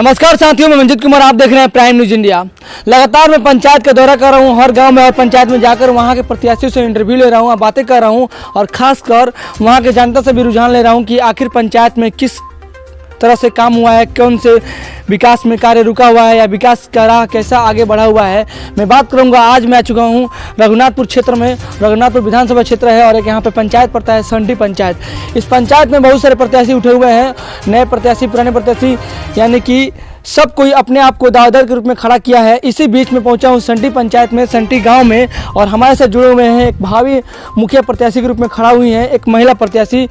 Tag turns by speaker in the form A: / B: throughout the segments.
A: नमस्कार साथियों, मैं मंजित कुमार, आप देख रहे हैं प्राइम न्यूज इंडिया। लगातार मैं पंचायत का दौरा कर रहा हूं, हर गांव में और पंचायत में जाकर वहां के प्रत्याशियों से इंटरव्यू ले रहा हूं, बातें कर रहा हूं और खासकर वहां के जनता से भी रुझान ले रहा हूं कि आखिर पंचायत में किस तरह से काम हुआ है, कौन से विकास में कार्य रुका हुआ है या विकास का राह कैसा आगे बढ़ा हुआ है। मैं बात करूंगा, आज मैं आ चुका हूं रघुनाथपुर क्षेत्र में। रघुनाथपुर विधानसभा क्षेत्र है और एक यहाँ पे पंचायत पड़ता है संटी पंचायत। इस पंचायत में बहुत सारे प्रत्याशी उठे हुए हैं, नए प्रत्याशी, पुराने प्रत्याशी, यानी कि सब कोई अपने आप को दावेदार के रूप में खड़ा किया है। इसी बीच में पहुंचा हूं संटी पंचायत में, संटी गांव में, और हमारे साथ जुड़े हुए हैं एक भावी मुखिया प्रत्याशी के रूप में खड़ा हुई हैं एक महिला प्रत्याशी,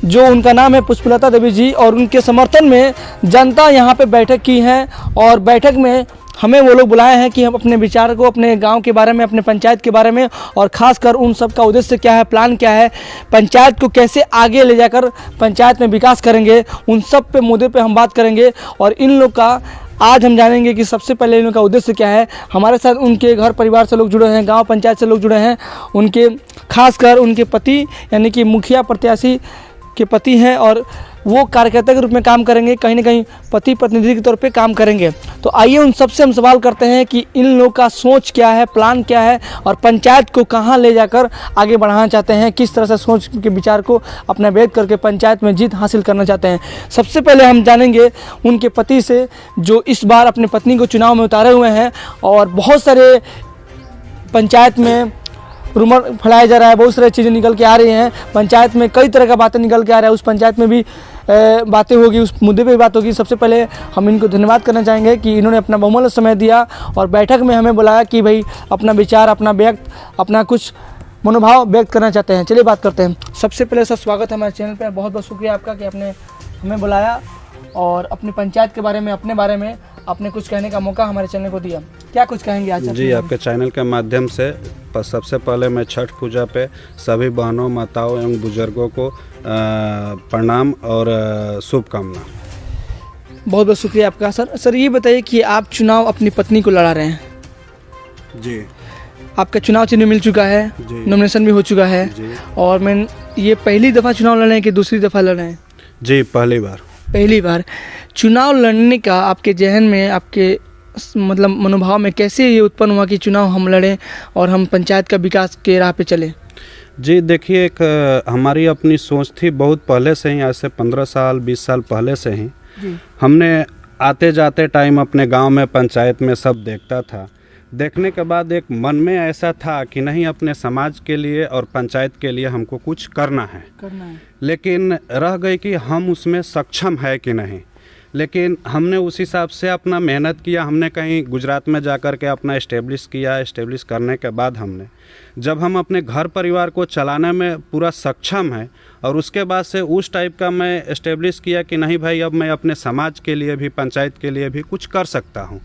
A: जो उनका नाम है पुष्पलता देवी जी, और उनके समर्थन में जनता यहाँ पे बैठक की है। और बैठक में हमें वो लोग बुलाए हैं कि हम अपने विचार को, अपने गांव के बारे में, अपने पंचायत के बारे में, और ख़ासकर उन सब का उद्देश्य क्या है, प्लान क्या है, पंचायत को कैसे आगे ले जाकर पंचायत में विकास करेंगे, उन सब पे मुद्दे पे हम बात करेंगे। और इन लोग का आज हम जानेंगे कि सबसे पहले इन लोग का उद्देश्य क्या है। हमारे साथ उनके घर परिवार से लोग जुड़े हैं, गाँव पंचायत से लोग जुड़े हैं, उनके खासकर उनके पति यानी कि मुखिया प्रत्याशी के पति हैं और वो कार्यकर्ता के रूप में काम करेंगे, कहीं ना कहीं पति प्रतिनिधि के तौर पे काम करेंगे। तो आइए उन सबसे हम सवाल करते हैं कि इन लोग का सोच क्या है, प्लान क्या है और पंचायत को कहां ले जाकर आगे बढ़ाना चाहते हैं, किस तरह से सोच के विचार को अपना व्यक्त करके पंचायत में जीत हासिल करना चाहते हैं। सबसे पहले हम जानेंगे उनके पति से, जो इस बार अपनी पत्नी को चुनाव में उतारे हुए हैं। और बहुत सारे पंचायत में रूमर फैलाया जा रहा है, बहुत सारी चीज़ें निकल के आ रही हैं, पंचायत में कई तरह का बातें निकल के आ रहा है, उस पंचायत में भी बातें होगी, उस मुद्दे पे भी बात होगी। सबसे पहले हम इनको धन्यवाद करना चाहेंगे कि इन्होंने अपना बहुमूल्य समय दिया और बैठक में हमें बुलाया कि भाई अपना विचार, अपना व्यक्त, अपना कुछ मनोभाव व्यक्त करना चाहते हैं। चलिए बात करते हैं। सबसे पहले सर स्वागत है हमारे चैनल पर, बहुत बहुत शुक्रिया आपका कि आपने हमें बुलाया और अपनी पंचायत के बारे में, अपने बारे में आपने कुछ कहने का मौका हमारे चैनल को दिया। क्या कुछ कहेंगे आज?
B: जी, आपके चैनल के माध्यम से सबसे पहले मैं छठ पूजा पे सभी बहनों, माताओं एवं बुजुर्गों को प्रणाम और शुभकामना।
A: बहुत बहुत शुक्रिया आपका। सर ये बताइए कि आप चुनाव अपनी पत्नी को लड़ा रहे हैं।
B: जी,
A: आपका चुनाव चिन्ह मिल चुका है, नॉमिनेशन भी हो चुका है
B: जी।
A: और मैं ये पहली दफ़ा चुनाव लड़ रहे हैं कि दूसरी दफ़ा लड़ रहे हैं?
B: जी, पहली बार।
A: पहली बार चुनाव लड़ने का आपके जहन में, आपके मतलब मनोभाव में कैसे ये उत्पन्न हुआ कि चुनाव हम लड़ें और हम पंचायत का विकास के राह पे चलें?
B: जी देखिए, एक हमारी अपनी सोच थी बहुत पहले से ही, आज से 15 साल 20 साल पहले से ही
A: जी।
B: हमने आते जाते टाइम अपने गांव में, पंचायत में सब देखता था। देखने के बाद एक मन में ऐसा था कि नहीं, अपने समाज के लिए और पंचायत के लिए हमको कुछ करना है। लेकिन रह गई कि हम उसमें सक्षम है कि नहीं। लेकिन हमने उस हिसाब से अपना मेहनत किया। हमने कहीं गुजरात में जाकर के अपना इस्टेब्लिश किया। इस्टेब्लिश करने के बाद हमने, जब हम अपने घर परिवार को चलाने में पूरा सक्षम है, और उसके बाद से उस टाइप का मैं इस्टेब्लिश किया कि नहीं भाई, अब मैं अपने समाज के लिए भी, पंचायत के लिए भी कुछ कर सकता हूँ।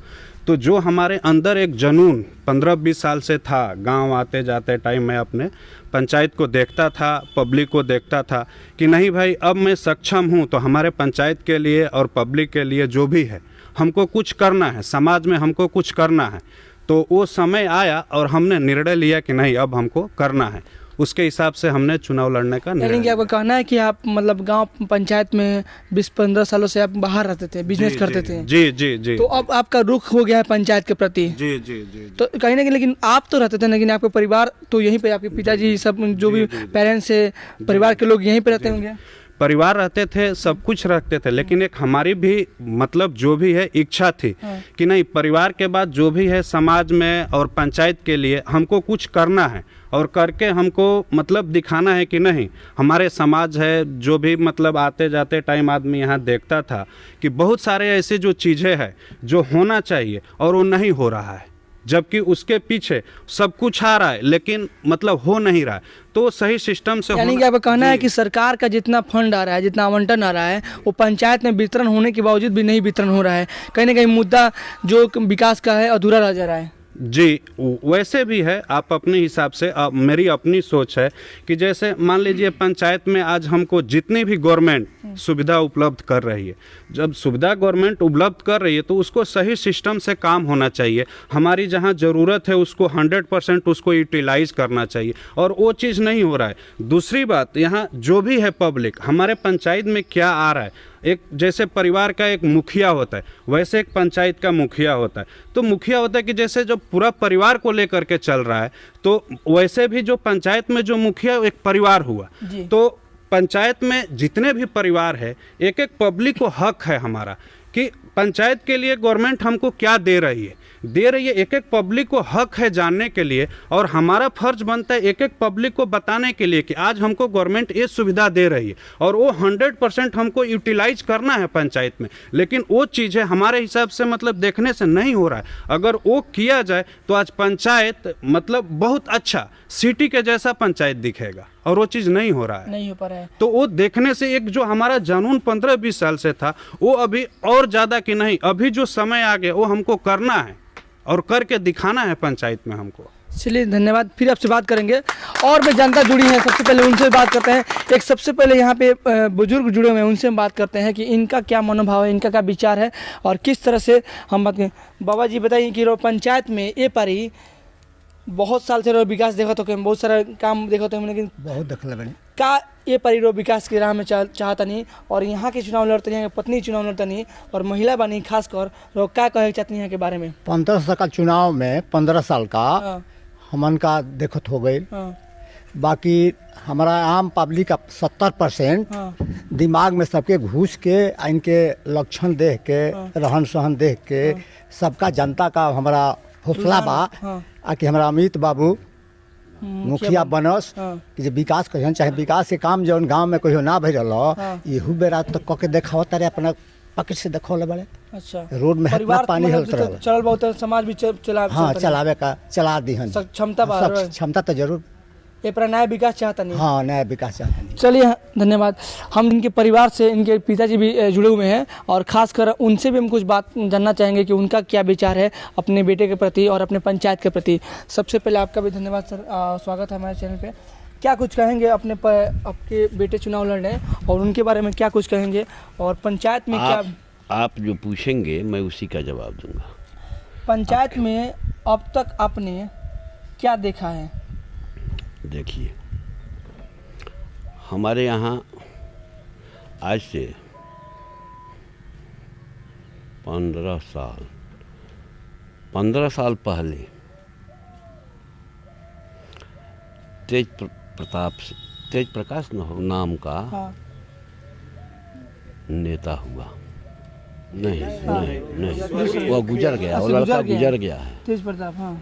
B: तो जो हमारे अंदर एक जुनून 15-20 साल से था, गांव आते जाते टाइम मैं अपने पंचायत को देखता था, पब्लिक को देखता था कि नहीं भाई, अब मैं सक्षम हूं, तो हमारे पंचायत के लिए और पब्लिक के लिए जो भी है हमको कुछ करना है, समाज में हमको कुछ करना है। तो वो समय आया और हमने निर्णय लिया कि नहीं, अब हमको करना है। उसके हिसाब से हमने चुनाव लड़ने का निर्णय।
A: यानी कि आपका कहना है कि आप मतलब गांव पंचायत में 20-15 सालों से आप बाहर रहते थे, बिजनेस करते थे।
B: जी जी जी।
A: तो अब आपका रुख हो गया है पंचायत के प्रति।
B: जी जी जी।
A: तो कहीं ना कहीं, लेकिन आप तो रहते थे, लेकिन आपके परिवार तो यहीं पे, आपके पिताजी सब जो भी पेरेंट्स है, परिवार के लोग यहीं पे रहते होंगे।
B: परिवार रहते थे, सब कुछ रखते थे, लेकिन एक हमारी भी मतलब जो भी है इच्छा थी कि नहीं, परिवार के बाद जो भी है समाज में और पंचायत के लिए हमको कुछ करना है, और करके हमको मतलब दिखाना है कि नहीं, हमारे समाज है, जो भी मतलब आते जाते टाइम आदमी यहाँ देखता था कि बहुत सारे ऐसे जो चीज़ें हैं जो होना चाहिए और वो नहीं हो रहा है, जबकि उसके पीछे सब कुछ आ रहा है लेकिन मतलब हो नहीं रहा है। तो सही सिस्टम से,
A: यानी कि आपका कहना है कि सरकार का जितना फंड आ रहा है, जितना आवंटन आ रहा है, वो पंचायत में वितरण होने के बावजूद भी नहीं वितरण हो रहा है। कहीं ना कहीं मुद्दा जो विकास का है अधूरा रह जा रहा है।
B: जी, वैसे भी है। आप अपने हिसाब से, मेरी अपनी सोच है कि जैसे मान लीजिए पंचायत में आज हमको जितनी भी गवर्नमेंट सुविधा उपलब्ध कर रही है, जब सुविधा गवर्नमेंट उपलब्ध कर रही है तो उसको सही सिस्टम से काम होना चाहिए। हमारी जहां ज़रूरत है उसको 100% उसको यूटिलाइज करना चाहिए, और वो चीज़ नहीं हो रहा है। दूसरी बात, यहाँ जो भी है पब्लिक, हमारे पंचायत में क्या आ रहा है, एक जैसे परिवार का एक मुखिया होता है वैसे एक पंचायत का मुखिया होता है। तो मुखिया होता है कि जैसे जो पूरा परिवार को लेकर के चल रहा है, तो वैसे भी जो पंचायत में जो मुखिया एक परिवार हुआ। तो पंचायत में जितने भी परिवार है, एक एक पब्लिक को हक है हमारा कि पंचायत के लिए गवर्नमेंट हमको क्या दे रही है। एक एक पब्लिक को हक है जानने के लिए, और हमारा फर्ज बनता है एक एक पब्लिक को बताने के लिए कि आज हमको गवर्नमेंट ये सुविधा दे रही है और वो 100% हमको यूटिलाइज करना है पंचायत में। लेकिन वो चीज़ें हमारे हिसाब से मतलब देखने से नहीं हो रहा है। अगर वो किया जाए तो आज पंचायत मतलब बहुत अच्छा सिटी के जैसा पंचायत दिखेगा, और वो चीज़ नहीं हो रहा है,
A: नहीं हो पा रहा है।
B: तो वो देखने से एक जो हमारा जुनून 15-20 साल से था वो अभी और ज़्यादा कि नहीं, अभी जो समय आ गया वो हमको करना है और करके दिखाना है पंचायत में हमको।
A: चलिए धन्यवाद, फिर आपसे बात करेंगे। और भी जनता जुड़ी है, सबसे पहले उनसे बात करते हैं। एक सबसे पहले यहाँ पे बुजुर्ग जुड़े हुए हैं, उनसे हम बात करते हैं कि इनका क्या मनोभाव है, इनका क्या विचार है और किस तरह से हम बात करें। बाबा जी बताइए कि पंचायत में ये पारी बहुत साल से विकास देखा तो बहुत सारा काम देखा तो, लेकिन
C: बहुत देखल बनी
A: का ये पारी विकास की राह में चाहता नहीं, और यहाँ के चुनाव लड़ते यहाँ के पत्नी चुनाव लड़ता नहीं, और महिला बनी खास कर क्या कहे चाहती यहाँ के बारे में।
C: 15 साल का चुनाव में 15 साल का हमन का देखत हो गई। बाकी हमारा आम पब्लिक का 70% दिमाग में सबके घुस के इनके लक्षण देख के रहन सहन देख के सबका जनता का हमारा हौसला बा कि हमारा अमित बाबू मुखिया बनस कि जो विकास कहियन, चाहे विकास के काम जौन गांव में कहियो ना भइल इहू बेरा तो कके देखाव तारे अपना पकड़ से देखौले बड़े।
A: अच्छा,
C: रोड में इतना पानी हल
A: चल बहुत समाज भी चला,
C: हाँ चलावे का चला दीहन क्षमता तो जरूर
A: ये पर नया विकास चाहता नहीं।
C: हाँ नया विकास चाहता नहीं।
A: चलिए धन्यवाद। हम इनके परिवार से, इनके पिताजी भी जुड़े हुए हैं और खासकर उनसे भी हम कुछ बात जानना चाहेंगे कि उनका क्या विचार है अपने बेटे के प्रति और अपने पंचायत के प्रति। सबसे पहले आपका भी धन्यवाद सर, स्वागत है हमारे चैनल पे। क्या कुछ कहेंगे अपने आपके बेटे चुनाव लड़ रहे हैं और उनके बारे में क्या कुछ कहेंगे, और पंचायत में क्या
D: आप जो पूछेंगे मैं उसी का जवाब दूंगा।
A: पंचायत में अब तक आपने क्या देखा है?
D: देखिए, हमारे यहाँ आज से 15 साल पहले तेज प्रकाश नाम का नेता हुआ। नहीं, वो गुजर गया, वो लड़का गुजर गया है,
A: तेज प्रताप। हाँ,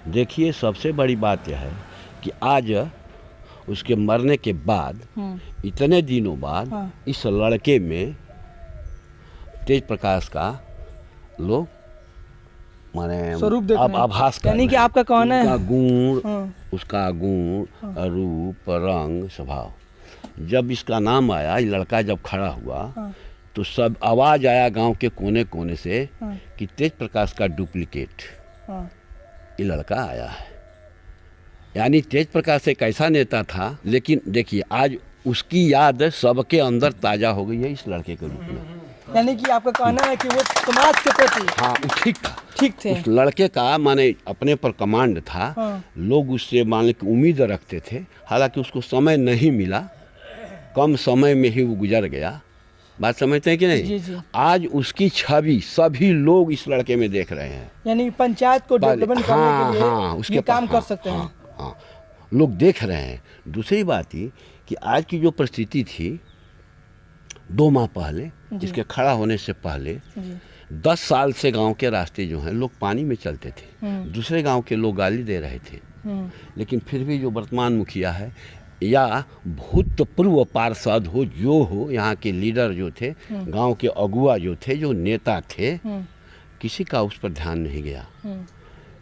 D: देखिए सबसे बड़ी बात यह है कि आज उसके मरने के बाद इतने दिनों बाद इस लड़के में तेज प्रकाश का लोग माने अब आभास कर,
A: यानी कि आपका कहना है
D: गुण, उसका गुण, रूप, रंग, स्वभाव, जब इसका नाम आया, ये लड़का जब खड़ा हुआ तो सब आवाज आया गांव के कोने कोने से कि तेज प्रकाश का डुप्लीकेट ये लड़का आया है। यानी तेज प्रकाश एक ऐसा नेता था, लेकिन देखिए आज उसकी याद सबके अंदर ताजा हो गई है इस लड़के के रूप में।
A: यानी कि आपका कहना है कि वो समाज के प्रति
D: हाँ ठीक था,
A: ठीक थे।
D: उस लड़के का माने अपने पर कमांड था, लोग उससे माने की उम्मीद रखते थे। हालांकि उसको समय नहीं मिला, कम समय में ही वो गुजर गया। बात समझते हैं कि नहीं?
A: जी, जी।
D: आज उसकी छवि सभी लोग इस लड़के में देख रहे हैं।
A: यानी पंचायत को डेवलपमेंट करने के लिए उसके काम कर सकते हैं।
D: हाँ, लोग देख रहे हैं। दूसरी बात ये कि आज की जो परिस्थिति थी 2 माह पहले, इसके खड़ा होने से पहले 10 साल से गांव के रास्ते जो हैं लोग पानी में चलते थे, दूसरे गांव के लोग गाली दे रहे थे। लेकिन फिर भी जो वर्तमान मुखिया है या भूतपूर्व पार्षद हो, जो हो, यहाँ के लीडर जो थे, गांव के अगुआ जो थे, जो नेता थे, किसी का उस पर ध्यान नहीं गया।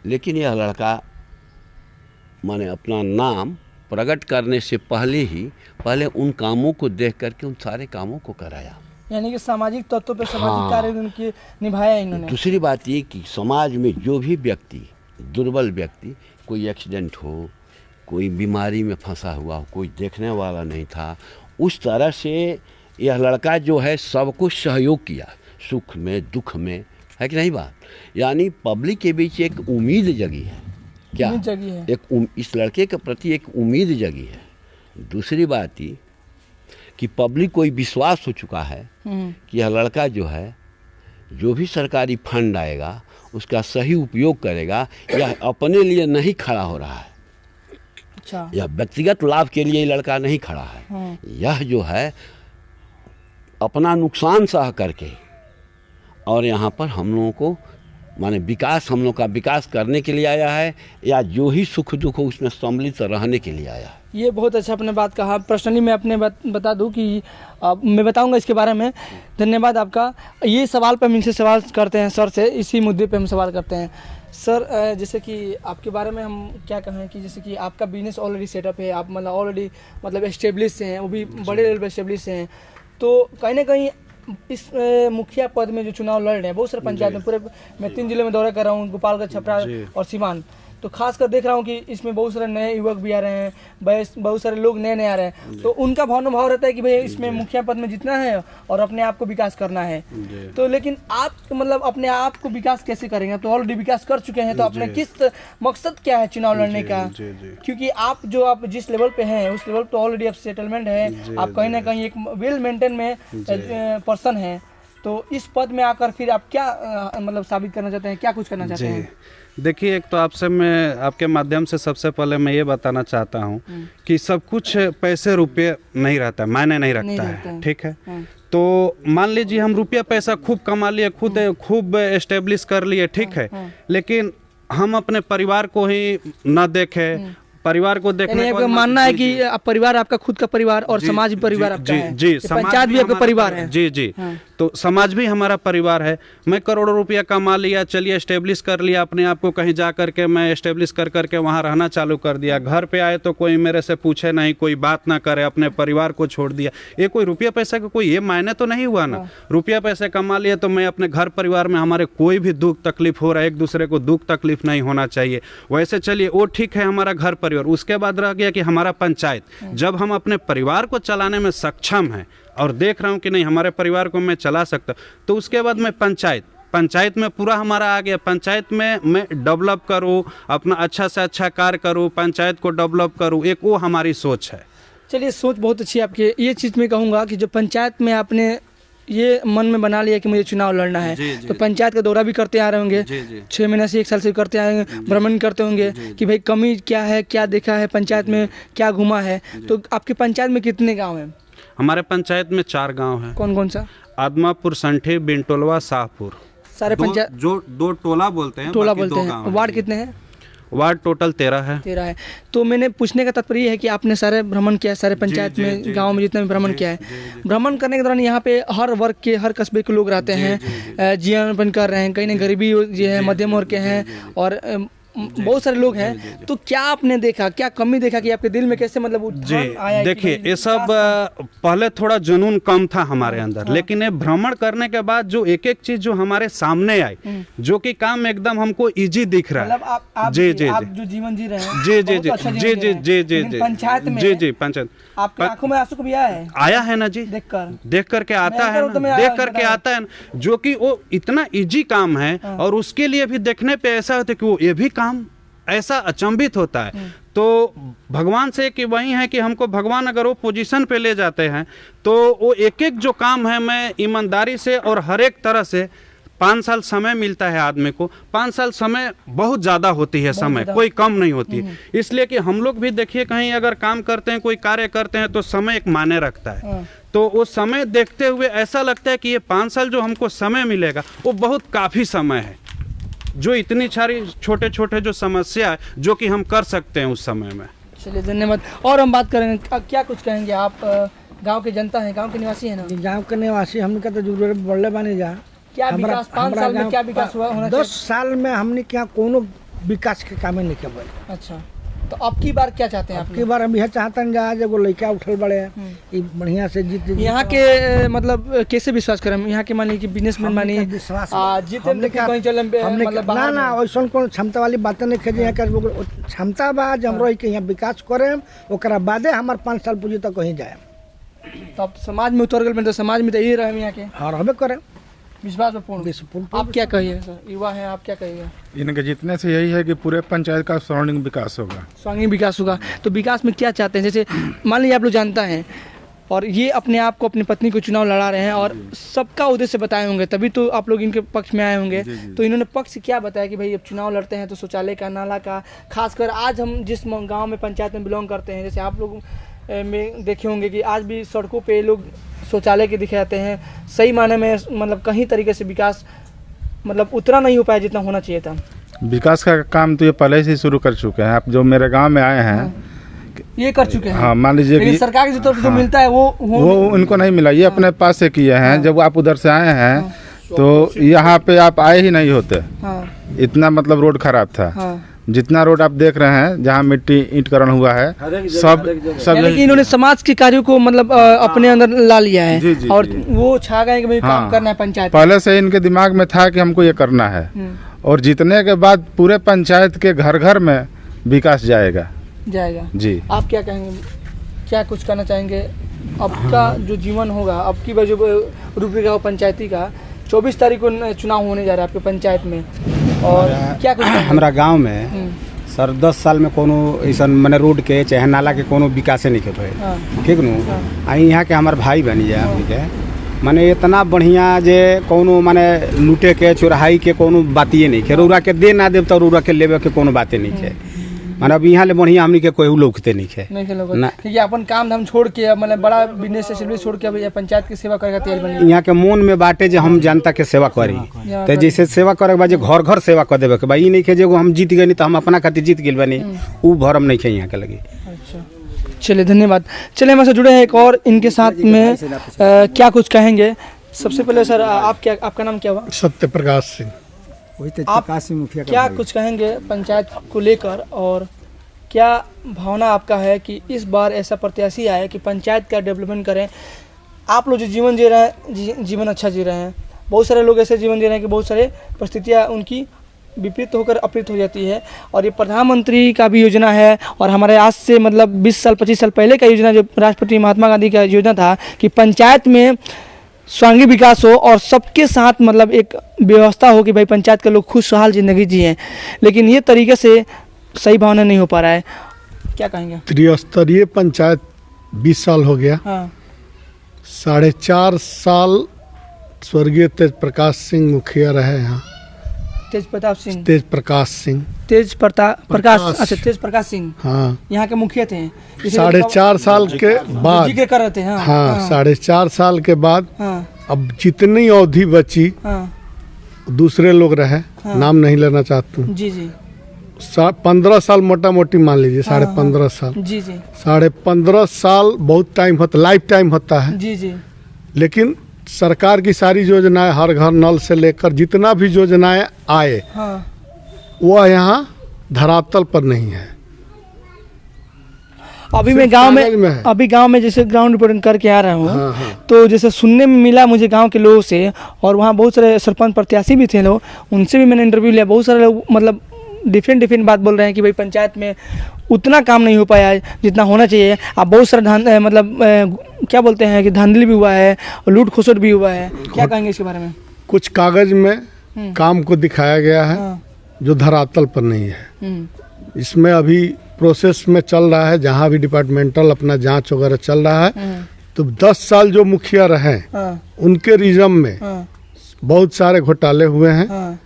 D: लेकिन यह लड़का माने अपना नाम प्रकट करने से पहले उन कामों को देख करके उन सारे कामों को कराया।
A: यानी कि सामाजिक तत्व पे सामाजिक कार्य उनके निभाया इन्होंने।
D: दूसरी बात ये कि समाज में जो भी व्यक्ति, दुर्बल व्यक्ति, कोई एक्सीडेंट हो, कोई बीमारी में फंसा हुआ हो, कोई देखने वाला नहीं था, उस तरह से यह लड़का जो है सबको सहयोग किया, सुख में दुख में, है कि नहीं बात? यानी पब्लिक के बीच एक उम्मीद जगी है। क्या
A: जगी है?
D: इस लड़के के प्रति एक उम्मीद जगी है। दूसरी बात ये कि पब्लिक को विश्वास हो चुका है कि यह लड़का जो है जो भी सरकारी फंड आएगा उसका सही उपयोग करेगा, यह अपने लिए नहीं खड़ा हो रहा है।
A: अच्छा।
D: यह व्यक्तिगत लाभ के लिए ये लड़का नहीं खड़ा है। यह जो है अपना नुकसान सह करके और यहाँ पर हम लोगों को माने विकास, हम लोग का विकास करने के लिए आया है या जो ही सुख दुख हो उसमें सम्मिलित रहने के लिए आया है।
A: ये बहुत अच्छा आपने बात कहा। पर्सनली मैं अपने बता दूं कि मैं बताऊंगा इसके बारे में। धन्यवाद आपका। ये सवाल पे हम इनसे सवाल करते हैं सर से, इसी मुद्दे पे हम सवाल करते हैं। सर जैसे कि आपके बारे में हम क्या कहें कि जैसे कि आपका बिजनेस ऑलरेडी सेटअप है, आप मतलब ऑलरेडी मतलब एस्टेब्लिश हैं, वो भी बड़े लेवल पर एस्टेब्लिश हैं, तो कहीं ना कहीं इस मुखिया पद में जो चुनाव लड़ रहे हैं बहुत सारे पंचायत में, पूरे मैं 3 जिले में दौरा कर रहा हूँ, गोपालगंज, छपरा और सीवान, तो खास कर देख रहा हूँ कि इसमें बहुत सारे नए युवक भी आ रहे हैं, बहुत सारे लोग नए आ रहे हैं, तो उनका भाव रहता है कि भाई इसमें मुखिया पद में जीतना है और अपने आप को विकास करना है। तो लेकिन आप मतलब अपने आप को विकास कैसे करेंगे? आप तो ऑलरेडी विकास कर चुके हैं, तो अपने किस मकसद क्या है चुनाव लड़ने का? क्योंकि आप जिस लेवल पे हैं उस लेवल पे ऑलरेडी आप सेटलमेंट है, आप कहीं ना कहीं एक वेल मेंटेन में पर्सन है, तो इस पद में आकर फिर आप क्या मतलब साबित करना चाहते हैं, क्या कुछ करना चाहते हैं?
B: देखिए, एक तो आपसे मैं आपके माध्यम से सबसे पहले मैं ये बताना चाहता हूँ कि सब कुछ पैसे रुपये नहीं रहता, मायने नहीं रखता है, ठीक है। तो मान लीजिए हम रुपया पैसा खूब कमा लिए, खूब एस्टेब्लिश कर लिए, ठीक है, लेकिन हम अपने परिवार को ही न देखें, परिवार को देखने
A: का मानना है कि परिवार आपका खुद का परिवार और समाज भी परिवार आपका है।
B: जी,
A: पंचायत भी आपका परिवार है।
B: जी। तो समाज भी हमारा परिवार है। मैं करोड़ों रुपया कमा लिया, चलिए एस्टेब्लिश कर लिया अपने आप को, कहीं जा करके मैं एस्टेब्लिश कर करके वहाँ रहना चालू कर दिया। घर पे आए तो कोई मेरे से पूछे नहीं, कोई बात ना करे, अपने परिवार को छोड़ दिया। ये कोई रुपया पैसा का कोई ये मायने तो नहीं हुआ ना। रुपया पैसे कमा लिए तो मैं अपने घर परिवार में हमारे कोई भी दुख तकलीफ हो रहा है, एक दूसरे को दुख तकलीफ नहीं होना चाहिए। वैसे चलिए वो ठीक है, हमारा घर परिवार। उसके बाद रह गया कि हमारा पंचायत, जब हम अपने परिवार को चलाने में सक्षम हैं और देख रहा हूँ कि नहीं हमारे परिवार को मैं चला सकता, तो उसके बाद मैं पंचायत में पूरा हमारा आ गया। पंचायत में मैं डेवलप करूँ, अपना अच्छा से अच्छा कार्य करूँ, पंचायत को डेवलप करूँ, एक वो हमारी सोच है।
A: चलिए, सोच बहुत अच्छी है आपकी। ये चीज़ मैं कहूँगा कि जो पंचायत में आपने ये मन में बना लिया कि मुझे चुनाव लड़ना है, तो पंचायत का दौरा भी करते आ रहे होंगे, 6 महीने से 1 साल से करते आए होंगे, भ्रमण करते होंगे कि भाई कमी क्या है, क्या देखा है पंचायत में, क्या घुमा है। तो आपके पंचायत में कितने गांव हैं?
B: हमारे पंचायत में 4 गांव हैं।
A: कौन कौन सा?
B: आदमापुर, संठी, बिनटोलवा, शाहपुर।
A: सारे पंचायत
B: जो 2 टोला बोलते हैं,
A: वार्ड कितने हैं?
B: वार्ड टोटल 13 है।
A: 13 है। तो मैंने पूछने का तात्पर्य है कि आपने सारे भ्रमण किया है, सारे पंचायत में, गांव में जितना भी भ्रमण किया है। भ्रमण करने के दौरान यहाँ पे हर वर्ग के, हर कस्बे के लोग रहते हैं, जीवन कर रहे हैं, कहीं ना गरीबी जो है मध्यम वर्ग के हैं और बहुत सारे लोग हैं। तो क्या आपने देखा, क्या कमी देखा कि आपके दिल में कैसे मतलब उत्थान आया?
B: देखिए, ये सब पहले थोड़ा जुनून कम था हमारे अंदर, लेकिन ये भ्रमण करने के बाद जो एक एक चीज जो हमारे सामने आई, जो कि काम एकदम हमको इजी दिख रहा है।
A: मतलब आप जो जीवन जी रहे हैं,
B: जी,
A: पंचायत में,
B: पंचायत
A: आपकी आंखों में आंसू कभी
B: आया है ना जी? देख करके आता है ना, देख करके आता है, जो कि वो इतना इजी काम है और उसके लिए भी देखने पे ऐसा होता है कि वो ये भी काम ऐसा अचंभित होता है। तो भगवान से कि वही है कि हमको भगवान अगर वो पोजीशन पे ले जाते हैं तो वो एक एक जो काम है मैं ईमानदारी से और हर एक तरह से 5 साल समय मिलता है आदमी को। 5 साल समय बहुत ज़्यादा होती है, समय कोई कम नहीं होती। इसलिए कि हम लोग भी देखिए कहीं अगर काम करते हैं, कोई कार्य करते हैं तो समय एक मायने रखता है। तो वो समय देखते हुए ऐसा लगता है कि ये 5 साल जो हमको समय मिलेगा वो बहुत काफ़ी समय है, जो इतनी सारी छोटे छोटे जो समस्या है जो कि हम कर सकते हैं उस समय में।
A: चलिए, धन्यवाद। और हम बात करेंगे, क्या कुछ कहेंगे आप? गांव के जनता है, गांव के निवासी है ना?
C: गांव के निवासी हमने तो जरूर बढ़ले बने जा।
A: क्या विकास 5 साल में क्या विकास हुआ होना चाहिए?
C: 10 साल में हमने क्या कोनो विकास के काम नहीं किया।
A: अच्छा, तो अब की बार क्या चाहते हैं?
C: अब की बार हम यह चाहते हैं जहाँ एगो लड़का उठल बड़े बढ़िया से जीत।
A: यहाँ के मतलब कैसे विश्वास करें? यहाँ के मानिए कि बिजनेसमैन मानिए
C: विश्वास
A: जीते कहीं चले मतलब
C: ना ऐसा कोनो क्षमता वाली बातें नहीं खेजे। यहाँ क्षमता बा हम रही के यहाँ विकास करें, ओकरा बादे हमारे 5 साल पूंजी तक कहीं जाए।
A: तब समाज में उतर गए तो समाज में तो यही रहे यहाँ के
C: और हमें करें
A: विश्वास में पूर्ण। आप क्या कहिए सर, युवा हैं, आप क्या कहिएगा?
E: इनके जीतने से यही है कि पूरे पंचायत का सराउंडिंग विकास होगा,
A: सर्वांगीण विकास होगा। तो विकास में क्या चाहते हैं? जैसे मान लीजिए आप लोग जानता है और ये अपने आप को, अपनी पत्नी को चुनाव लड़ा रहे हैं और सबका उद्देश्य बताए होंगे, तभी तो आप लोग इनके पक्ष में आए होंगे। तो इन्होंने पक्ष क्या बताया कि भाई अब चुनाव लड़ते हैं तो शौचालय का, नाला का, खासकर आज हम जिस गांव में, पंचायत में बिलोंग करते हैं, जैसे आप लोग में देखे होंगे कि आज भी सड़कों पे लोग शौचालय के दिखे जाते हैं। सही माने में मतलब कहीं तरीके से विकास मतलब उतना नहीं हो पाया जितना होना चाहिए था।
E: विकास का काम तो ये पहले से ही शुरू कर चुके हैं। आप जो मेरे गांव में आए हैं
A: ये कर चुके हैं।
E: हाँ, मान लीजिए
A: लेकिन
E: कि
A: सरकार की तरफ से जो मिलता है वो
E: उनको नहीं मिला। ये अपने पास से किए हैं। जब आप उधर से आए हैं तो यहाँ पे आप आए ही नहीं होते। इतना मतलब रोड खराब था। जितना रोड आप देख रहे हैं, जहाँ मिट्टी ईंटकरण हुआ है, सब
A: यानी कि इन्होंने समाज के कार्यों को मतलब अपने अंदर ला लिया है।
E: जी, जी,
A: और
E: जी।
A: वो छा गए कि भाई काम
E: हाँ।
A: करना है पंचायत में।
E: पहले से इनके दिमाग में था कि हमको ये करना है, और जीतने के बाद पूरे पंचायत के घर घर में विकास जाएगा। जी,
A: आप क्या कहेंगे, क्या कुछ करना चाहेंगे? आपका जो जीवन होगा, आपकी जो रूपरेखा हो पंचायती का, 24 तारीख को चुनाव होने जा रहा है आपके पंचायत में, और क्या कुछ
F: हमारा गांव में सर 10 साल में कोनो ऐसा मैंने रोड के चाहे नाला के कोनो विकास नहीं के भइल। ठीक नु आई यहाँ के हमारे भाई बनी जाए हमनी के माने इतना बढ़िया जे कोनो माने लूटे के चोराई के कोनो बातिए नहीं के, रौरा के दे ना देव तो रौरा के लेवे के कोनो बातें नहीं के। माने अब यहाँ ले बढ़िया हमनी के कोई लौकते नहीं है
A: नहीं, क्योंकि अपन काम धाम छोड़ के मतलब बड़ा बिजनेस से छोड़ के अब पंचायत की सेवा करेगा तैयार बनी।
F: यहाँ के मन में बाटे जे हम जनता के सेवा करी, तो जैसे सेवा करे के बाद घर घर सेवा कर देवे के भाई, नहीं के जो हम जीत गए तो हम अपना खातिर जीत गए बनी, ऊ भरम नहीं है यहाँ के लगी।
A: अच्छा, चलिए धन्यवाद। चलिए हमारे जुड़े हैं एक और इनके साथ में क्या कुछ कहेंगे। सबसे पहले सर आपका नाम क्या हुआ?
E: सत्य प्रकाश सिंह।
A: आप क्या कुछ कहेंगे पंचायत को लेकर, और क्या भावना आपका है कि इस बार ऐसा प्रत्याशी आए कि पंचायत का डेवलपमेंट करें? आप लोग जो जीवन जी रहे हैं, जीवन अच्छा जी रहे हैं, बहुत सारे लोग ऐसे जीवन जी रहे हैं कि बहुत सारे परिस्थितियाँ उनकी विपरीत होकर अप्रीत हो जाती है। और ये प्रधानमंत्री का भी योजना है, और हमारे आज से मतलब 20 साल 25 साल पहले का योजना, जो राष्ट्रपति महात्मा गांधी का योजना था कि पंचायत में स्वांगी विकास हो और सबके साथ मतलब एक व्यवस्था हो कि भाई पंचायत के लोग खुशहाल ज़िंदगी जिए। लेकिन ये तरीके से सही भावना नहीं हो पा रहा है। क्या कहेंगे?
G: त्रिस्तरीय पंचायत 20 साल हो गया।
A: हाँ,
G: 4.5 साल स्वर्गीय तेज प्रकाश सिंह मुखिया रहे यहाँ।
A: तेज प्रकाश सिंह।
G: तेज प्रकाश सिंह
A: अच्छा, तेज प्रकाश सिंह
G: हाँ,
A: यहाँ के मुखिया थे।
G: 4.5 साल के बाद,
A: जिक्र कर रहे थे। हाँ,
G: हाँ 4.5 साल के बाद
A: हाँ,
G: अब जितनी अवधि बची
A: हाँ,
G: दूसरे लोग रहे, नाम नहीं लेना चाहता हूँ।
A: जी जी
G: 15 साल मोटा मोटी मान लीजिए, 15.5 साल।
A: जी जी
G: 15.5 साल बहुत टाइम होता, लाइफ टाइम होता है।
A: जी जी
G: लेकिन सरकार की सारी योजनाएं, हर घर नल से लेकर जितना भी योजनाएं आए,
A: हाँ,
G: वो यहाँ धरातल पर नहीं है।
A: अभी मैं गांव में जैसे ग्राउंड रिपोर्टिंग करके आ रहा हूँ।
G: हाँ, हाँ।
A: तो जैसे सुनने में मिला मुझे गांव के लोगों से, और वहाँ बहुत सारे सरपंच प्रत्याशी भी थे लोग, उनसे भी मैंने इंटरव्यू लिया। बहुत सारे लोग मतलब डिफरेंट बात बोल रहे हैं कि भाई पंचायत में उतना काम नहीं हो पाया है जितना होना चाहिए। अब बहुत सारा मतलब क्या बोलते हैं कि धांधली भी हुआ है, लूट खसोट भी हुआ है। क्या कहेंगे इसके बारे में?
G: कुछ कागज में काम को दिखाया गया है, जो धरातल पर नहीं है। इसमें अभी प्रोसेस में चल रहा है, जहाँ भी डिपार्टमेंटल अपना जांच वगैरह चल रहा है। तो 10 साल जो मुखिया रहे, उनके रिजम में बहुत सारे घोटाले हुए हैं।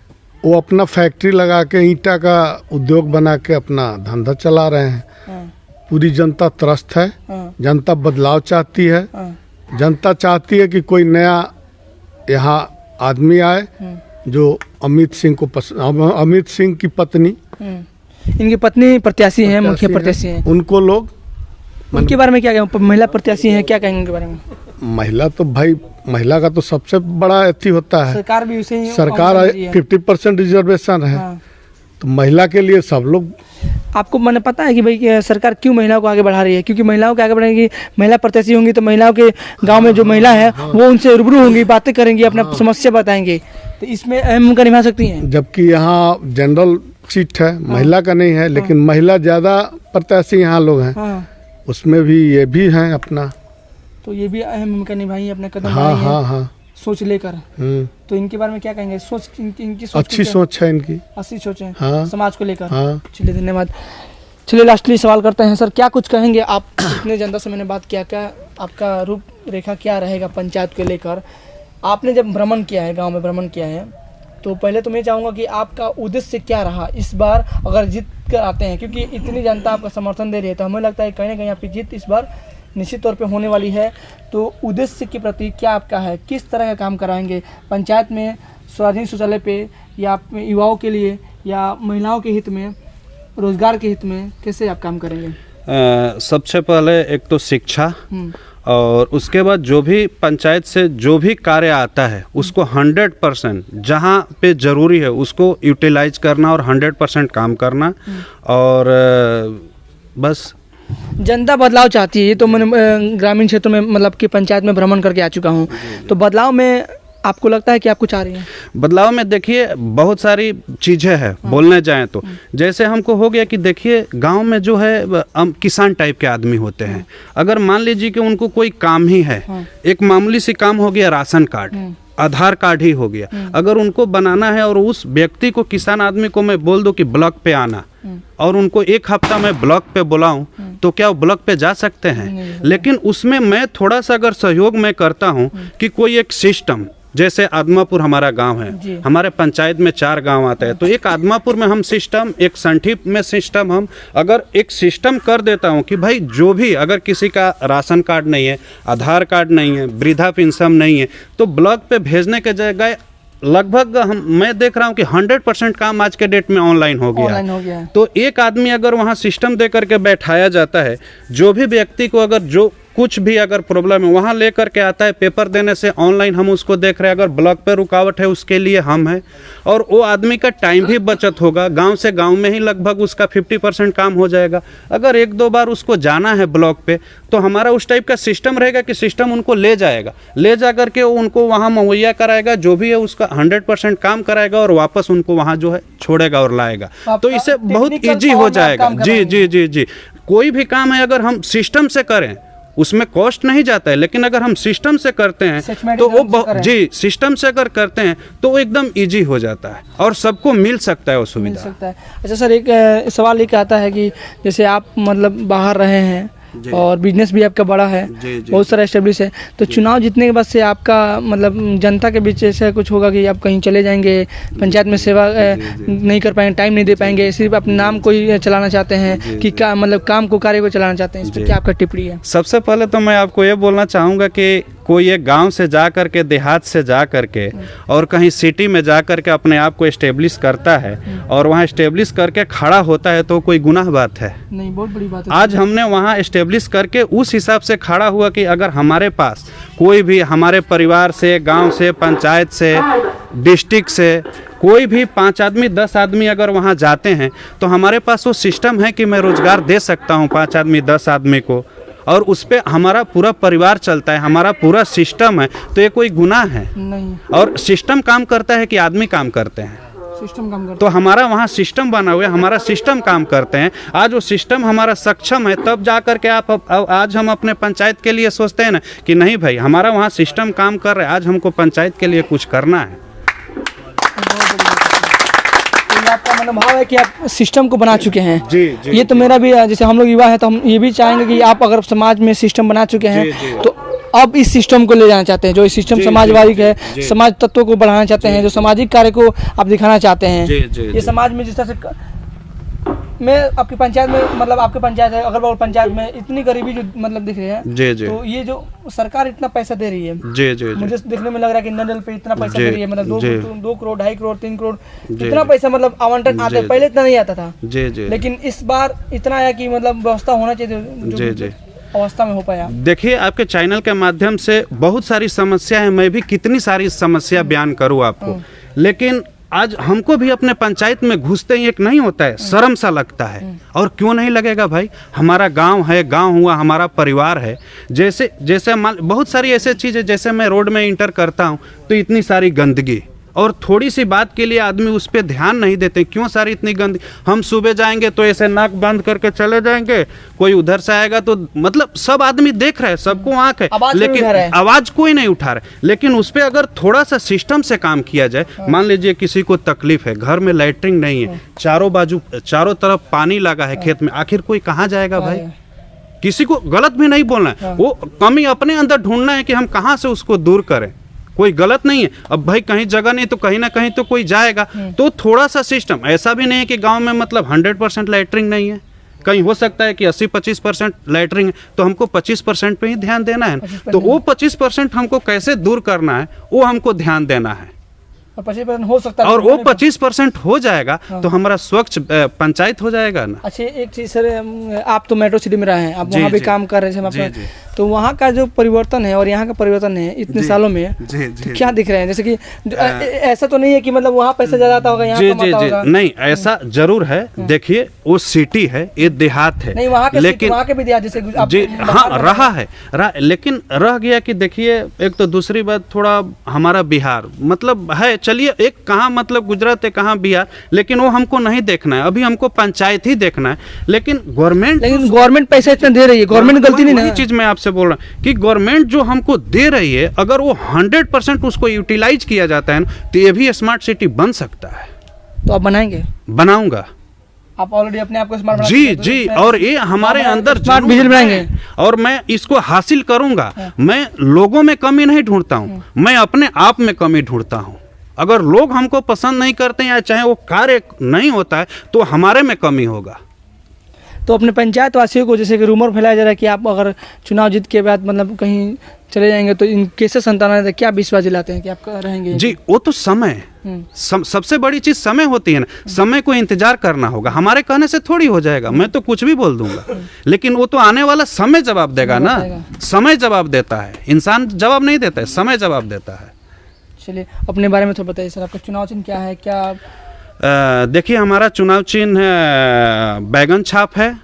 G: वो अपना फैक्ट्री लगा के ईंटा का उद्योग बना के अपना धंधा चला रहे हैं। पूरी जनता त्रस्त है। जनता बदलाव चाहती है। जनता चाहती है कि कोई नया यहाँ आदमी आए जो अमित सिंह की पत्नी,
A: इनकी पत्नी प्रत्याशी हैं, मुख्य प्रत्याशी हैं,
G: उनको लोग,
A: उनके बारे में क्या कहेंगे? महिला प्रत्याशी हैं, क्या कहेंगे उनके बारे में?
G: महिला तो भाई, महिला का तो सबसे बड़ा अथी होता है।
A: सरकार भी उसे ही,
G: सरकार 50% रिजर्वेशन है। तो महिला के लिए सब लोग।
A: आपको मैंने पता है कि भाई सरकार क्यों महिलाओं को आगे बढ़ा रही है? क्योंकि महिलाओं को आगे बढ़ाएगी, महिला प्रत्याशी होंगी तो महिलाओं के गांव में जो महिला है वो उनसे रूबरू होंगी, बातें करेंगी, अपना समस्या बताएंगे, तो इसमें अहम भूमिका निभा सकती हैं।
G: जबकि यहाँ जनरल सीट है, महिला का नहीं है, लेकिन महिला ज़्यादा प्रत्याशी यहाँ लोग हैं। उसमें भी ये भी हैं अपना,
A: तो ये भी अहम भूमिका निभाई अपने कदम।
G: हाँ
A: सोच लेकर। तो इनके बारे में क्या कहेंगे? सोच इनकी सोच
G: अच्छी सोच है इनकी,
A: अच्छी सोच है।
G: हाँ,
A: समाज को लेकर।
G: हाँ।
A: चलिए धन्यवाद। चलिए लास्टली सवाल करते हैं सर, क्या कुछ कहेंगे आप? इतने जनता से मैंने बात किया, क्या आपका रूपरेखा क्या रहेगा पंचायत को लेकर? आपने जब भ्रमण किया है, गांव में भ्रमण किया है, तो पहले तो मैं चाहूँगा कि आपका उद्देश्य क्या रहा इस बार अगर जीत कर आते हैं, क्योंकि इतनी जनता आपका समर्थन दे रही है, तो हमें लगता है कहीं ना कहीं आपकी जीत इस बार निश्चित तौर पे होने वाली है। तो उद्देश्य के प्रति क्या आपका है, किस तरह का काम कराएंगे पंचायत में, सार्वजनिक शौचालय पे, या युवाओं के लिए, या महिलाओं के हित में, रोजगार के हित में, कैसे आप काम करेंगे?
B: सबसे पहले एक तो शिक्षा, और उसके बाद जो भी पंचायत से जो भी कार्य आता है उसको 100% जहाँ पे ज़रूरी है उसको यूटिलाइज करना और 100% काम करना। और बस
A: जनता बदलाव चाहती है, ये तो मैंने ग्रामीण क्षेत्रों में मतलब कि पंचायत में भ्रमण करके आ चुका हूँ। तो बदलाव में आपको लगता है कि आप कुछ आ रही हैं?
B: बदलाव में देखिए बहुत सारी चीज़ें हैं, बोलने जाएं तो जैसे हमको हो गया कि देखिए गांव में जो है किसान टाइप के आदमी होते हैं। अगर मान लीजिए कि उनको कोई काम ही है, एक मामूली सी काम हो गया, राशन कार्ड, आधार कार्ड ही हो गया, अगर उनको बनाना है और उस व्यक्ति को, किसान आदमी को मैं बोल दूं कि ब्लॉक पे आना, और उनको एक हफ्ता में ब्लॉक पे बुलाऊं, तो क्या वो ब्लॉक पे जा सकते हैं? लेकिन उसमें मैं थोड़ा सा अगर सहयोग मैं करता हूं कि कोई एक सिस्टम, जैसे आदमापुर हमारा गांव है, हमारे पंचायत में 4 गांव आते हैं, तो एक आदमापुर में हम सिस्टम, एक संठी में सिस्टम, हम अगर एक सिस्टम कर देता हूं कि भाई जो भी अगर किसी का राशन कार्ड नहीं है, आधार कार्ड नहीं है, वृद्धा पेंशन नहीं है, तो ब्लॉक पे भेजने के जगह लगभग मैं देख रहा हूं कि 100% काम आज के डेट में ऑनलाइन हो गया है। तो एक आदमी अगर वहां सिस्टम दे करके बैठाया जाता है, जो भी व्यक्ति को अगर जो कुछ भी अगर प्रॉब्लम है वहाँ लेकर के आता है, पेपर देने से ऑनलाइन हम उसको देख रहे हैं, अगर ब्लॉक पे रुकावट है उसके लिए हम हैं, और वो आदमी का टाइम भी बचत होगा। गांव से गांव में ही लगभग उसका 50% काम हो जाएगा। अगर 1-2 बार उसको जाना है ब्लॉक पे, तो हमारा उस टाइप का सिस्टम रहेगा कि सिस्टम उनको ले जाएगा, ले जा करके उनको वहाँ मुहैया कराएगा, जो भी है उसका 100% काम कराएगा और वापस उनको वहाँ जो है छोड़ेगा और लाएगा। तो इससे बहुत ईजी हो जाएगा। जी जी जी जी, कोई भी काम है अगर हम सिस्टम से करें उसमें कॉस्ट नहीं जाता है, लेकिन अगर हम सिस्टम से करते हैं तो वो जी सिस्टम से अगर करते हैं तो वो एकदम इजी हो जाता है और सबको मिल सकता है वो सुविधा।
A: मिल सकता है। अच्छा सर, एक सवाल लेके आता है कि जैसे आप मतलब बाहर रहे हैं और बिजनेस भी आपका बड़ा है, बहुत सारा एस्टेब्लिश है, तो चुनाव जीतने के बाद से आपका मतलब जनता के बीच ऐसा कुछ होगा कि आप कहीं चले जाएंगे, पंचायत में सेवा नहीं कर पाएंगे, टाइम नहीं दे पाएंगे, सिर्फ अपने नाम को ही चलाना चाहते हैं कि क्या मतलब काम को, कार्य को चलाना चाहते हैं? इस पर क्या आपका टिप्पणी है?
B: सबसे पहले तो मैं आपको ये बोलना चाहूँगा कि कोई एक गांव से जा कर के, देहात से जा कर के और कहीं सिटी में जा कर के अपने आप को एस्टेब्लिश करता है और वहाँ एस्टेब्लिश करके खड़ा होता है, तो कोई गुनाह बात है
A: नहीं, बहुत बड़ी बात है।
B: आज हमने वहाँ एस्टेब्लिश करके उस हिसाब से खड़ा हुआ कि अगर हमारे पास कोई भी, हमारे परिवार से, गांव से, पंचायत से, डिस्ट्रिक्ट से कोई भी 5 आदमी 10 आदमी अगर वहाँ जाते हैं, तो हमारे पास वो सिस्टम है कि मैं रोजगार दे सकता हूँ 5 आदमी 10 आदमी को, और उस पर हमारा पूरा परिवार चलता है, हमारा पूरा सिस्टम है, तो ये कोई गुनाह है
A: नहीं।
B: और सिस्टम काम करता है कि आदमी काम करते हैं?
A: सिस्टम काम करता है।
B: तो हमारा वहाँ सिस्टम बना हुआ है, हमारा सिस्टम काम करते हैं। आज वो सिस्टम हमारा सक्षम है, तब जा कर के आज हम अपने पंचायत के लिए सोचते हैं ना कि नहीं भाई हमारा वहाँ सिस्टम काम कर रहा है, आज हमको पंचायत के लिए कुछ करना है।
A: आपका मतलब भाव है कि आप सिस्टम को बना चुके हैं।
B: जी जी,
A: ये तो मेरा भी, जैसे हम लोग युवा हैं तो हम ये भी चाहेंगे कि आप अगर समाज में सिस्टम बना चुके हैं तो अब इस सिस्टम को ले जाना चाहते हैं, जो इस सिस्टम समाजवादी है, समाज तत्वों को बढ़ाना चाहते हैं, जो सामाजिक कार्य को आप दिखाना चाहते हैं। ये समाज में जिस तरह से मैं आपकी पंचायत में, मतलब आपके पंचायत है, अगल बगल पंचायत में इतनी गरीबी जो मतलब दिख रही है,
B: जी जी,
A: तो ये जो सरकार इतना पैसा दे रही है,
B: जी जी,
A: मुझे देखने में लग रहा है कि नल पे इतना पैसा दे रही है, मतलब 2 करोड़ 2.5 करोड़ 3 करोड़ इतना पैसा मतलब आवंटन आते, पहले इतना नहीं आता था।
B: जी जी, लेकिन
A: इस बार इतना आया कि मतलब व्यवस्था होना चाहिए, जी जी अवस्था में हो पाया।
B: देखिए आपके चैनल के माध्यम से बहुत सारी समस्या है, मैं भी कितनी सारी समस्या बयान करूँ आपको, लेकिन आज हमको भी अपने पंचायत में घुसते ही एक नहीं होता है, शर्म सा लगता है। और क्यों नहीं लगेगा भाई, हमारा गांव है, गांव हुआ हमारा परिवार है। जैसे जैसे बहुत सारी ऐसी चीज़ें, जैसे मैं रोड में इंटर करता हूं तो इतनी सारी गंदगी, और थोड़ी सी बात के लिए आदमी उस पर ध्यान नहीं देते, क्यों सारी इतनी गंदगी। हम सुबह जाएंगे तो ऐसे नाक बंद करके चले जाएंगे, कोई उधर से आएगा तो मतलब सब आदमी देख रहे हैं, सबको आंख है, लेकिन आवाज कोई नहीं उठा रहे। लेकिन उस पर अगर थोड़ा सा सिस्टम से काम किया जाए, मान लीजिए किसी को तकलीफ है, घर में लैट्रिन नहीं है, चारों तरफ पानी लगा है खेत में, आखिर कोई कहाँ जाएगा भाई? किसी को गलत भी नहीं बोलना है, वो कमी अपने अंदर ढूंढना है कि हम कहाँ से उसको दूर करें। कोई गलत नहीं है, अब भाई कहीं जगह नहीं तो कहीं ना कहीं तो कोई जाएगा। तो थोड़ा सा सिस्टम, ऐसा भी नहीं है कि गांव में मतलब 100% लैटरिंग नहीं है, कहीं हो सकता है कि 80-25% लैटरिंग है, तो हमको 25% पे ही ध्यान देना है। तो वो 25% हमको कैसे दूर करना है वो हमको ध्यान देना है,
A: और 25% हो सकता है,
B: और वो 25% हो जाएगा तो हमारा स्वच्छ पंचायत हो जाएगा ना।
A: अच्छा, एक चीज सर, आप तो मेट्रो सिटी में रहे हैं, आप वहाँ भी काम कर रहे हैं, तो वहाँ का जो परिवर्तन है और यहाँ का परिवर्तन है इतने सालों में, तो क्या दिख रहे हैं? जैसे कि ऐसा तो नहीं है कि मतलब वहाँ पैसा ज्यादा आता होगा, यहाँ कम आता होगा?
B: नहीं, ऐसा जरूर है। देखिए, वो सिटी है, ये देहात है,
A: नहीं वहाँ के,
B: लेकिन
A: वहाँ के भी देहात जैसे
B: जी हाँ रहा है, लेकिन रह गया कि देखिए, एक तो दूसरी बात, थोड़ा हमारा बिहार मतलब है, चलिए एक कहाँ मतलब गुजरात है, कहाँ बिहार, लेकिन वो हमको नहीं देखना है, अभी हमको पंचायत ही देखना है। लेकिन गवर्नमेंट
A: पैसा इतना दे रही है, गवर्नमेंट गलती नहीं ना।
B: चीज मैं आपसे बोल रहा हूँ कि गवर्नमेंट जो हमको दे रही है, अगर वो 100% उसको यूटिलाइज किया जाता है तो ये भी स्मार्ट सिटी बन सकता है।
A: तो आप बनाएंगे?
B: बनाऊंगा।
A: आप ऑलरेडी अपने आप को स्मार्ट
B: जी, और ये हमारे अंदर
A: स्मार्ट विजन बनाएंगे,
B: और मैं इसको हासिल करूंगा। मैं लोगों में कमी नहीं ढूंढता हूँ, मैं अपने आप में कमी ढूंढता हूँ। अगर लोग हमको पसंद नहीं करते हैं या चाहे वो कार्य नहीं होता है तो हमारे में कमी होगा।
A: तो अपने पंचायत वासियों को, जैसे कि रूमर फैलाया जा रहा है कि आप अगर चुनाव जीत के बाद मतलब कहीं चले जाएंगे तो इन कैसे संतान, क्या विश्वास दिलाते हैं कि आप रहेंगे?
B: जी, वो तो समय, सबसे बड़ी चीज समय होती है ना। समय को इंतजार करना होगा, हमारे कहने से थोड़ी हो जाएगा। मैं तो कुछ भी बोल दूंगा, लेकिन वो तो आने वाला समय जवाब देगा ना। समय जवाब देता है, इंसान जवाब नहीं देता है, समय जवाब देता है।
A: चलिए, अपने बारे में थोड़ा बताइए सर, आपका चुनाव चिन्ह क्या है? क्या
B: देखिए, हमारा चुनाव चिन्ह बैगन छाप है,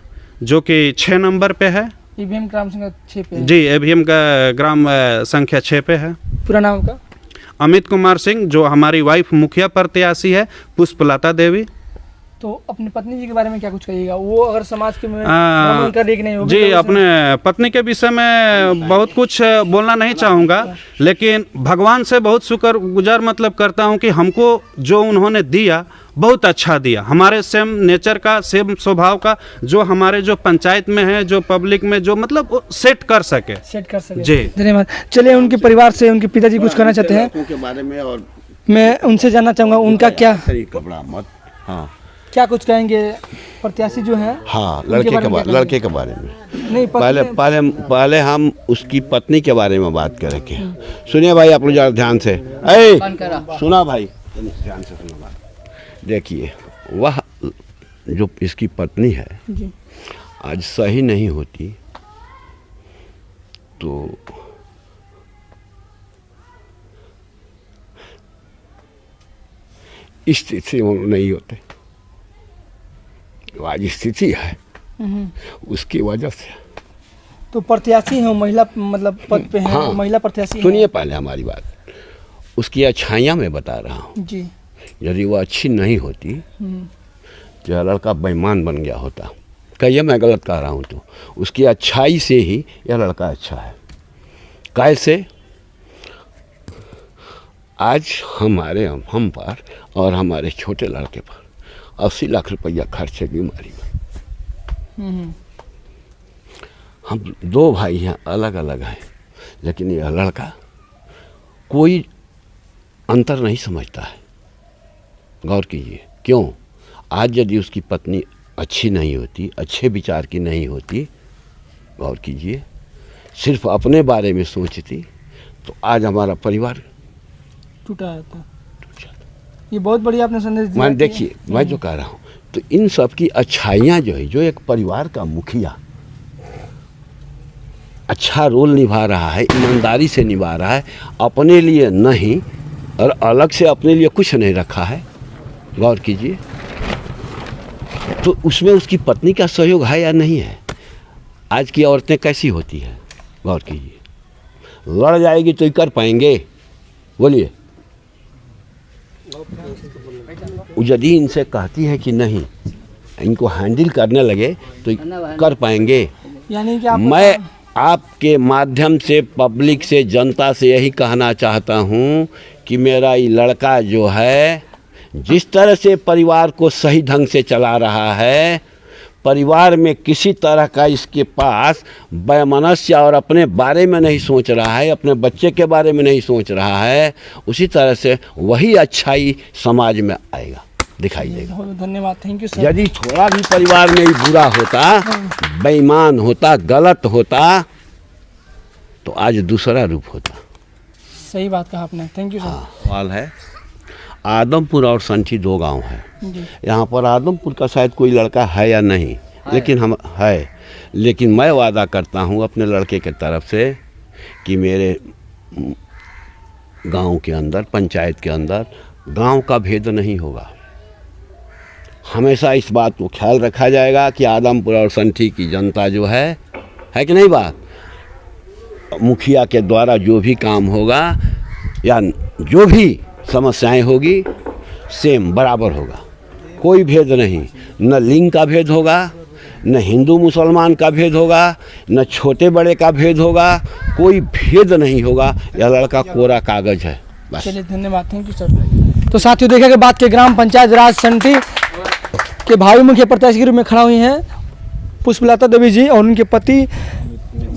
B: जो कि 6 नंबर पे है।
A: ईवीएम ग्राम संख्या 6 पे है? जी,
B: ईवीएम का ग्राम संख्या 6 पे है।
A: पूरा नाम आपका?
B: अमित कुमार सिंह। जो हमारी वाइफ मुखिया प्रत्याशी है पुष्पलता देवी।
A: तो अपनी पत्नी जी के बारे में क्या कुछ कहिएगा? वो अगर समाज के में नहीं होगी
B: जी, अपने पत्नी के विषय में बहुत कुछ बोलना नहीं चाहूँगा, लेकिन भगवान से बहुत शुक्रगुजार मतलब करता हूँ कि हमको जो उन्होंने दिया बहुत अच्छा दिया, हमारे सेम नेचर का, सेम स्वभाव का, जो हमारे जो पंचायत में है, जो पब्लिक में जो मतलब सेट कर सके जी।
A: धन्यवाद। चलिए, उनके परिवार से उनके पिताजी कुछ कहना चाहते हैं
D: के बारे में, और
A: मैं उनसे जानना चाहूँगा उनका क्या
D: कपड़ा मत। हाँ,
A: क्या कुछ कहेंगे प्रत्याशी जो है?
D: हाँ, लड़के के बारे में
A: नहीं,
D: पहले हम उसकी पत्नी के बारे में बात करेंगे। सुनिए भाई, आप लोग जरा ध्यान से, सुना भाई, ध्यान से सुनो बात। देखिए, वह जो इसकी पत्नी है
A: जी,
D: आज सही नहीं होती तो स्थिति नहीं होते। आज स्थिति है उसकी वजह से।
A: तो प्रत्याशी है, महिला मतलब पद पे है। हाँ, महिला प्रत्याशी।
D: सुनिए पहले हमारी बात, उसकी अच्छाइयाँ मैं बता रहा हूँ
A: जी।
D: यदि वो अच्छी नहीं होती तो यह लड़का बेईमान बन गया होता। कहिए मैं गलत कह रहा हूँ तो उसकी अच्छाई से ही यह लड़का अच्छा है। कैसे? आज हम पर और हमारे छोटे लड़के पर 80 लाख रुपया खर्च है बीमारी में। हम 2 भाई हैं, अलग अलग हैं, लेकिन यह लड़का कोई अंतर नहीं समझता है। गौर कीजिए, क्यों? आज यदि उसकी पत्नी अच्छी नहीं होती, अच्छे विचार की नहीं होती, गौर कीजिए, सिर्फ अपने बारे में सोचती, तो आज हमारा परिवार
A: टूटा जाता। ये बहुत बढ़िया आपने संदेश दिया।
D: मैं देखिए, मैं जो कह रहा हूँ, तो इन सब की अच्छाइयाँ जो है, जो एक परिवार का मुखिया अच्छा रोल निभा रहा है, ईमानदारी से निभा रहा है, अपने लिए नहीं और अलग से अपने लिए कुछ नहीं रखा है, गौर कीजिए, तो उसमें उसकी पत्नी का सहयोग है या नहीं है? आज की औरतें कैसी होती है, गौर कीजिए, लड़ जाएगी तो ही कर पाएंगे? बोलिए। यदि इनसे कहती है कि नहीं, इनको हैंडल करने लगे तो कर पाएंगे।
A: यानी कि
D: मैं आपके माध्यम से पब्लिक से, जनता से यही कहना चाहता हूँ कि मेरा ये लड़का जो है जिस तरह से परिवार को सही ढंग से चला रहा है, परिवार में किसी तरह का इसके पास वैमनस्य और अपने बारे में नहीं सोच रहा है, अपने बच्चे के बारे में नहीं सोच रहा है, उसी तरह से वही अच्छाई समाज में आएगा, दिखाई देगा।
A: बहुत बहुत धन्यवाद, थैंक यू सर।
D: यदि थोड़ा भी परिवार में ही बुरा होता, बेईमान होता, गलत होता, तो आज दूसरा रूप होता।
A: सही बात कहा आपने, थैंक यू सर।
D: सवाल है, आदमपुर और संठी 2 गांव है।
A: जी
D: यहाँ पर आदमपुर का शायद कोई लड़का है या नहीं, लेकिन हम है, लेकिन मैं वादा करता हूँ अपने लड़के के तरफ से कि मेरे गांव के अंदर, पंचायत के अंदर गांव का भेद नहीं होगा। हमेशा इस बात को ख्याल रखा जाएगा कि आदमपुर और संठी की जनता जो है कि नहीं बात, मुखिया के द्वारा जो भी काम होगा या जो भी समस्याएं होगी सेम बराबर होगा, कोई भेद नहीं, न लिंग का भेद होगा, न हिंदू मुसलमान का भेद होगा, न छोटे बड़े का भेद होगा, कोई भेद नहीं होगा। यह लड़का कोरा कागज है बस।
A: चलिए धन्यवाद, थैंक यू सर। तो साथियों देखा कि बात के ग्राम पंचायत राज संठी के भावी मुखिया प्रत्याशी के रूप में खड़ा हुई हैं पुष्पलता देवी जी और उनके पति,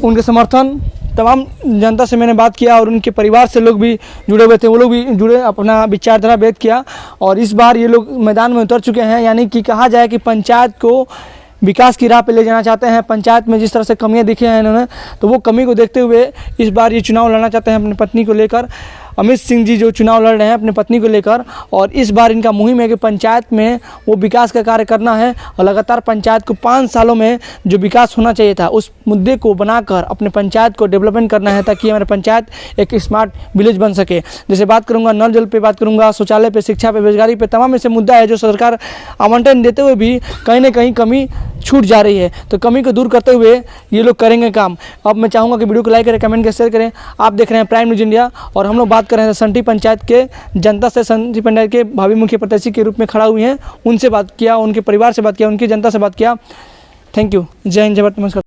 A: उनके समर्थन तमाम जनता से मैंने बात किया और उनके परिवार से लोग भी जुड़े हुए थे, वो लोग भी जुड़े, अपना विचारधारा व्यक्त किया और इस बार ये लोग मैदान में उतर चुके हैं। यानी कि कहा जाए कि पंचायत को विकास की राह पे ले जाना चाहते हैं। पंचायत में जिस तरह से कमियां दिखी हैं इन्होंने, तो वो कमी को देखते हुए इस बार ये चुनाव लड़ना चाहते हैं अपनी पत्नी को लेकर। अमित सिंह जी जो चुनाव लड़ रहे हैं अपनी पत्नी को लेकर, और इस बार इनका मुहिम है कि पंचायत में वो विकास का कार्य करना है और लगातार पंचायत को 5 सालों में जो विकास होना चाहिए था उस मुद्दे को बनाकर अपने पंचायत को डेवलपमेंट करना है, ताकि हमारे पंचायत एक स्मार्ट विलेज बन सके। जैसे बात करूँगा नल जल पे, बात करूँगा शौचालय पे, शिक्षा पे, बेरोजगारी पे, तमाम ऐसे मुद्दा है जो सरकार आवंटन देते हुए भी कहीं ना कहीं कमी छूट जा रही है। तो कमी को दूर करते हुए ये लोग करेंगे काम। अब मैं चाहूँगा कि वीडियो को लाइक करें, कमेंट करें, शेयर करें। आप देख रहे हैं प्राइम न्यूज़ इंडिया और हम लोग बात कर रहे हैं संठी पंचायत के जनता से। संठी पंचायत के भावी मुखिया प्रत्याशी के रूप में खड़ा हुई हैं, उनसे बात किया, उनके परिवार से बात किया, उनकी जनता से बात किया। थैंक यू, जय हिंद, जय भारत, नमस्कार।